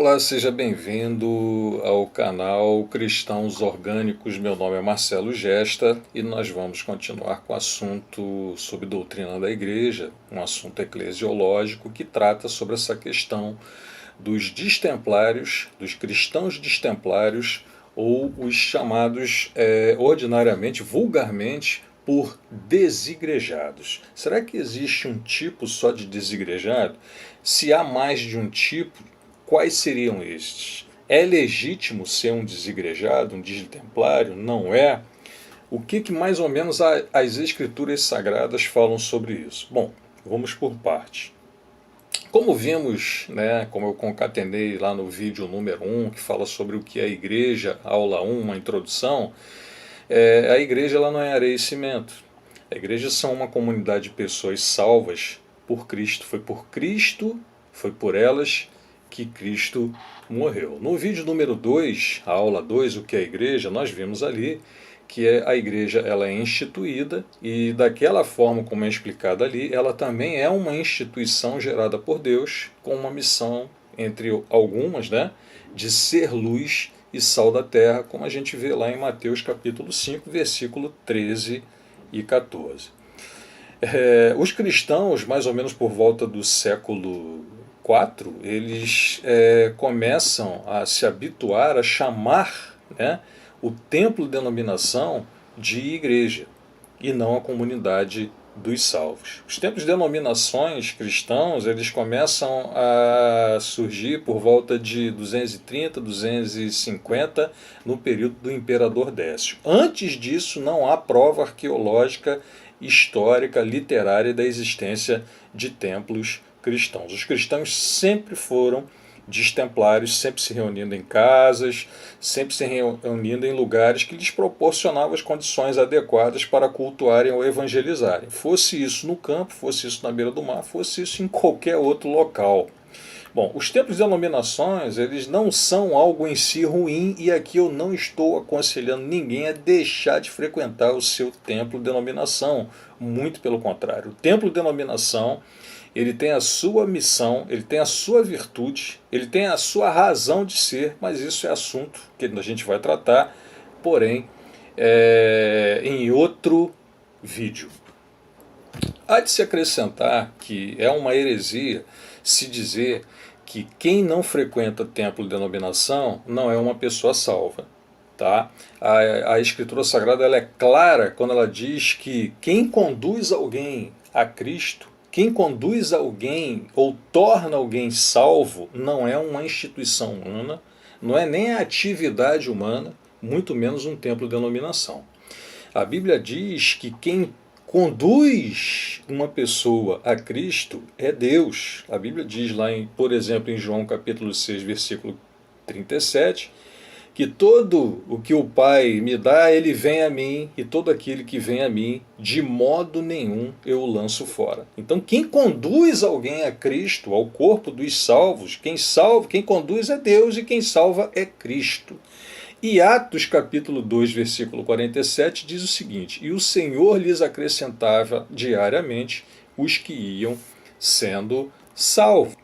Olá, seja bem-vindo ao canal Cristãos Orgânicos. Meu nome é Marcelo Gesta e nós vamos continuar com o assunto sobre doutrina da igreja, um assunto eclesiológico que trata sobre essa questão dos destemplários, dos cristãos destemplários ou os chamados ordinariamente, vulgarmente, por desigrejados. Será que existe um tipo só de desigrejado? Se há mais de um tipo, quais seriam estes? É legítimo ser um desigrejado, um destemplário? Não é? O que mais ou menos as escrituras sagradas falam sobre isso? Bom, vamos por parte. Como vimos, como eu concatenei lá no vídeo número 1, que fala sobre o que é a igreja, aula 1, uma introdução, a igreja ela não é areia e cimento. A igreja são uma comunidade de pessoas salvas por Cristo. Foi por elas que Cristo morreu. No vídeo número 2, a aula 2, o que é a igreja, nós vimos ali que a igreja ela é instituída e daquela forma como é explicada ali, ela também é uma instituição gerada por Deus com uma missão, entre algumas, de ser luz e sal da terra, como a gente vê lá em Mateus capítulo 5, versículo 13 e 14. Os cristãos, mais ou menos por volta do século IV, eles começam a se habituar a chamar o templo-denominação de igreja e não a comunidade dos salvos. Os templos de denominações cristãos eles começam a surgir por volta de 230, 250, no período do imperador Décio. Antes disso, não há prova arqueológica, histórica, literária da existência de templos cristãos. Os cristãos sempre foram destemplários, sempre se reunindo em casas, sempre se reunindo em lugares que lhes proporcionavam as condições adequadas para cultuarem ou evangelizarem. Fosse isso no campo, fosse isso na beira do mar, fosse isso em qualquer outro local. Bom, os templos de denominações, eles não são algo em si ruim, e aqui eu não estou aconselhando ninguém a deixar de frequentar o seu templo de denominação. Muito pelo contrário. O templo de denominação, ele tem a sua missão, ele tem a sua virtude, ele tem a sua razão de ser, mas isso é assunto que a gente vai tratar, porém, em outro vídeo. Há de se acrescentar que é uma heresia se dizer que quem não frequenta templo de denominação não é uma pessoa salva. Tá? A Escritura Sagrada ela é clara quando ela diz que quem conduz alguém a Cristo, quem conduz alguém ou torna alguém salvo, não é uma instituição humana, não é nem a atividade humana, muito menos um templo de denominação. A Bíblia diz que quem conduz uma pessoa a Cristo é Deus. A Bíblia diz lá, por exemplo, em João capítulo 6, versículo 37, que todo o que o Pai me dá, ele vem a mim, e todo aquele que vem a mim, de modo nenhum eu o lanço fora. Então quem conduz alguém a Cristo, ao corpo dos salvos, quem conduz é Deus e quem salva é Cristo. E Atos capítulo 2, versículo 47 diz o seguinte: e o Senhor lhes acrescentava diariamente os que iam sendo salvos.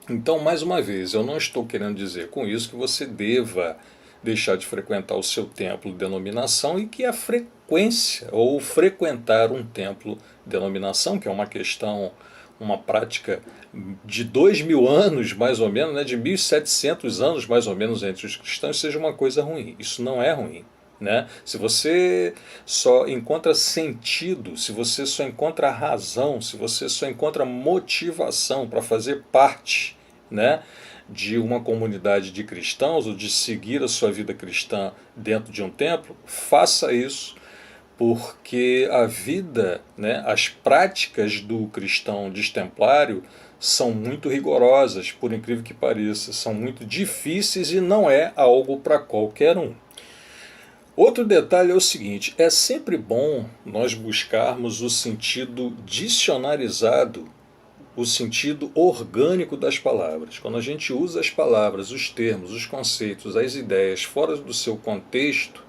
Então, mais uma vez, eu não estou querendo dizer com isso que você deva deixar de frequentar o seu templo de denominação e que a frequência ou frequentar um templo de denominação, que é uma questão, uma prática de 2000 anos mais ou menos, de 1700 anos mais ou menos entre os cristãos, seja uma coisa ruim. Isso não é ruim. Se você só encontra sentido, se você só encontra razão, se você só encontra motivação para fazer parte de uma comunidade de cristãos ou de seguir a sua vida cristã dentro de um templo, faça isso, porque a vida, as práticas do cristão destemplário são muito rigorosas, por incrível que pareça, são muito difíceis e não é algo para qualquer um. Outro detalhe é o seguinte: é sempre bom nós buscarmos o sentido dicionarizado, o sentido orgânico das palavras. Quando a gente usa as palavras, os termos, os conceitos, as ideias fora do seu contexto,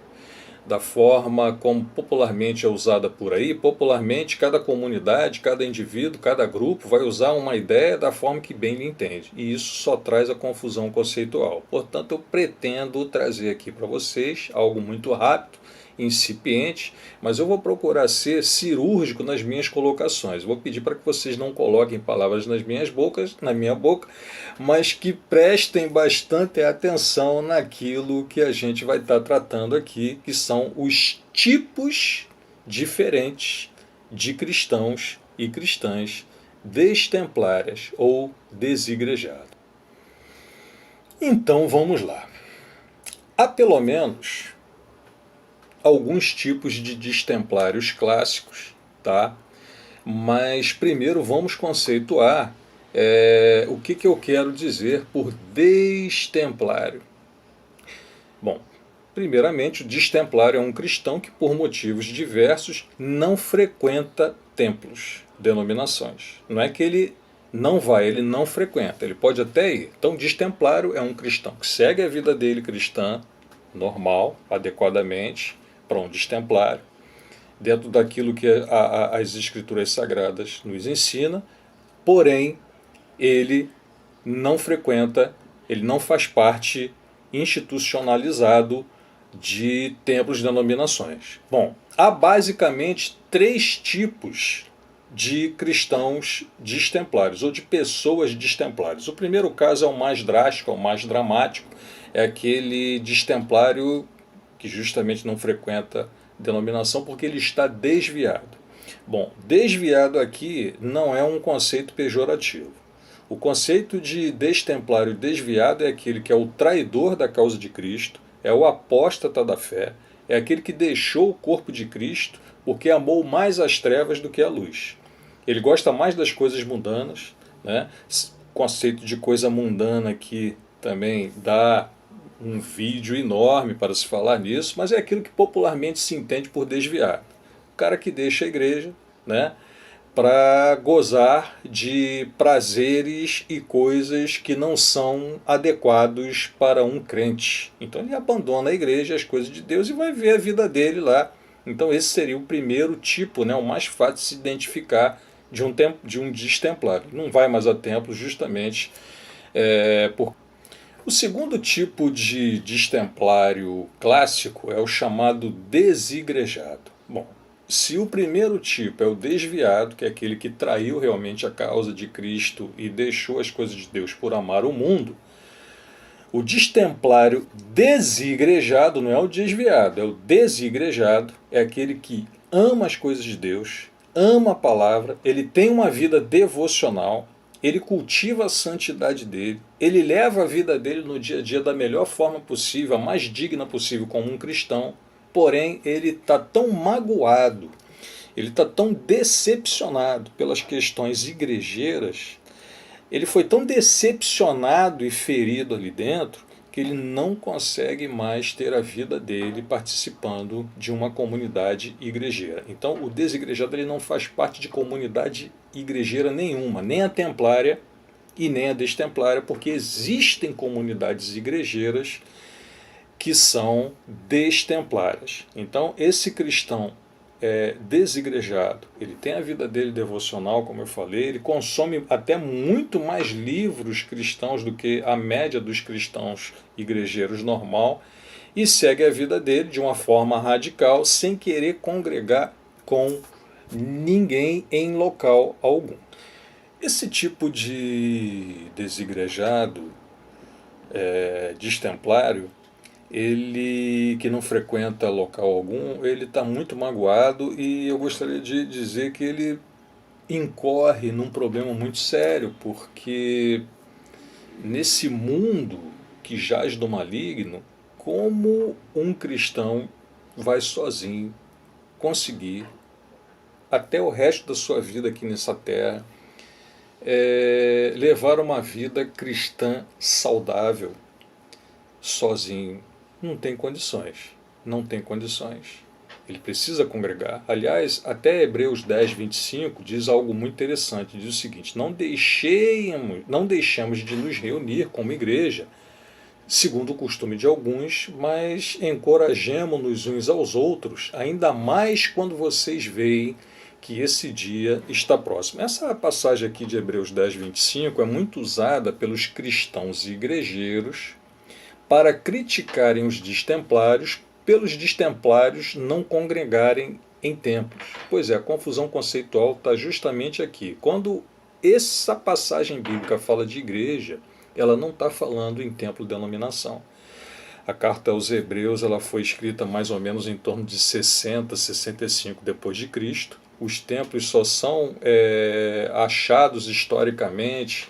da forma como popularmente é usada por aí. Popularmente, cada comunidade, cada indivíduo, cada grupo vai usar uma ideia da forma que bem lhe entende. E isso só traz a confusão conceitual. Portanto, eu pretendo trazer aqui para vocês algo muito rápido, incipiente, mas eu vou procurar ser cirúrgico nas minhas colocações. Vou pedir para que vocês não coloquem palavras na minha boca, mas que prestem bastante atenção naquilo que a gente vai estar tratando aqui, que são os tipos diferentes de cristãos e cristãs destemplárias ou desigrejadas. Então vamos lá. Há pelo menos alguns tipos de destemplários clássicos, tá? Mas primeiro vamos conceituar o que eu quero dizer por destemplário. Bom, primeiramente, o destemplário é um cristão que, por motivos diversos, não frequenta templos, denominações. Não é que ele não vai, ele não frequenta, ele pode até ir. Então, destemplário é um cristão que segue a vida dele cristã, normal, adequadamente, para um destemplário, dentro daquilo que as Escrituras Sagradas nos ensinam, porém, ele não frequenta, ele não faz parte institucionalizado de templos e denominações. Bom, há basicamente 3 tipos de cristãos destemplários, ou de pessoas destemplárias. O primeiro caso é o mais drástico, é o mais dramático, é aquele destemplário que justamente não frequenta denominação porque ele está desviado. Bom, desviado aqui não é um conceito pejorativo. O conceito de destemplário desviado é aquele que é o traidor da causa de Cristo, é o apóstata da fé, é aquele que deixou o corpo de Cristo porque amou mais as trevas do que a luz. Ele gosta mais das coisas mundanas, né? Conceito de coisa mundana aqui também dá um vídeo enorme para se falar nisso, mas é aquilo que popularmente se entende por desviado. O cara que deixa a igreja, né, para gozar de prazeres e coisas que não são adequados para um crente. Então ele abandona a igreja, as coisas de Deus, e vai ver a vida dele lá. Então esse seria o primeiro tipo, né, o mais fácil de se identificar de um destemplário. Não vai mais a templo justamente por... O segundo tipo de destemplário clássico é o chamado desigrejado. Bom, se o primeiro tipo é o desviado, que é aquele que traiu realmente a causa de Cristo e deixou as coisas de Deus por amar o mundo, o destemplário desigrejado não é o desviado, é o desigrejado, é aquele que ama as coisas de Deus, ama a palavra, ele tem uma vida devocional, ele cultiva a santidade dele, ele leva a vida dele no dia a dia da melhor forma possível, a mais digna possível como um cristão, porém ele está tão magoado, ele está tão decepcionado pelas questões igrejeiras, ele foi tão decepcionado e ferido ali dentro, que ele não consegue mais ter a vida dele participando de uma comunidade igrejeira. Então o desigrejado ele não faz parte de comunidade igrejeira nenhuma, nem a templária e nem a destemplária, porque existem comunidades igrejeiras que são destemplárias. Então esse cristão desigrejado, ele tem a vida dele devocional, como eu falei, ele consome até muito mais livros cristãos do que a média dos cristãos igrejeiros normal, e segue a vida dele de uma forma radical, sem querer congregar com ninguém em local algum. Esse tipo de desigrejado, destemplário, ele que não frequenta local algum, ele está muito magoado, e eu gostaria de dizer que ele incorre num problema muito sério, porque nesse mundo que jaz do maligno, como um cristão vai sozinho conseguir, até o resto da sua vida aqui nessa terra, levar uma vida cristã saudável, sozinho? Não tem condições, não tem condições. Ele precisa congregar. Aliás, até Hebreus 10, 25 diz algo muito interessante, diz o seguinte: não deixemos de nos reunir como igreja, segundo o costume de alguns, mas encorajemo-nos uns aos outros, ainda mais quando vocês veem que esse dia está próximo. Essa passagem aqui de Hebreus 10, 25 é muito usada pelos cristãos e igrejeiros para criticarem os destemplários, pelos destemplários não congregarem em templos. Pois é, a confusão conceitual está justamente aqui. Quando essa passagem bíblica fala de igreja, ela não está falando em templo denominação. A carta aos Hebreus ela foi escrita mais ou menos em torno de 60, 65 depois de Cristo. Os templos só são achados historicamente,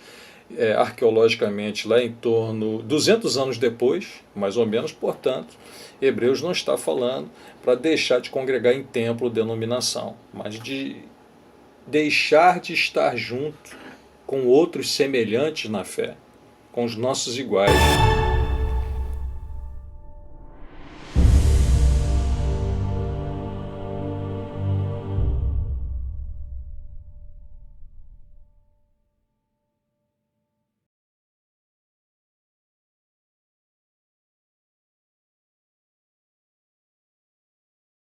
arqueologicamente, lá em torno de 200 anos depois, mais ou menos. Portanto, Hebreus não está falando para deixar de congregar em templo denominação, mas de deixar de estar junto com outros semelhantes na fé, com os nossos iguais.